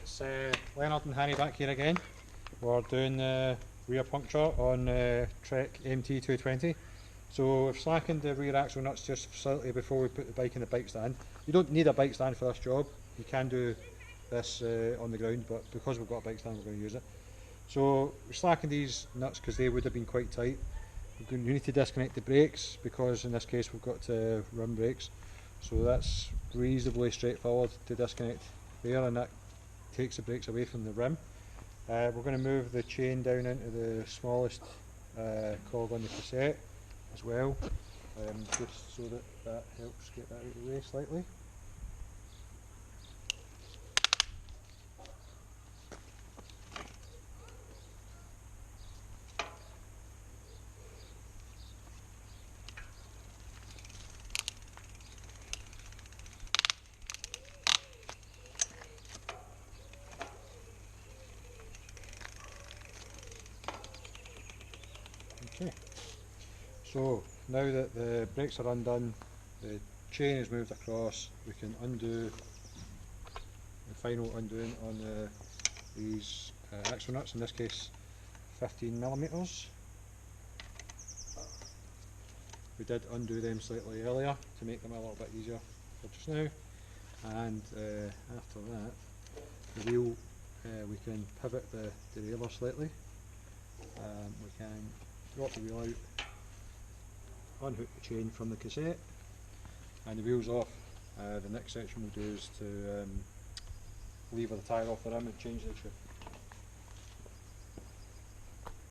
It's Leonard and Harry back here again. We're doing rear puncture on Trek MT 220. So we've slackened the rear axle nuts just slightly before we put the bike in the bike stand. You don't need a bike stand for this job. You can do this on the ground, but because we've got a bike stand, we're going to use it. So we slackened these nuts because they would have been quite tight. You need to disconnect the brakes because in this case we've got rim brakes. So that's reasonably straightforward to disconnect there, and that takes the brakes away from the rim. We're going to move the chain down into the smallest cog on the cassette as well, just so that helps get that out of the way slightly. Okay, so now that the brakes are undone, the chain is moved across, we can undo the final undoing on these axle nuts, in this case 15mm. We did undo them slightly earlier to make them a little bit easier for just now, and after that the wheel, we can pivot the derailleur slightly, we can drop the wheel out, unhook the chain from the cassette, and the wheel's off. The next section we'll do is to lever the tyre off the rim and change the issue.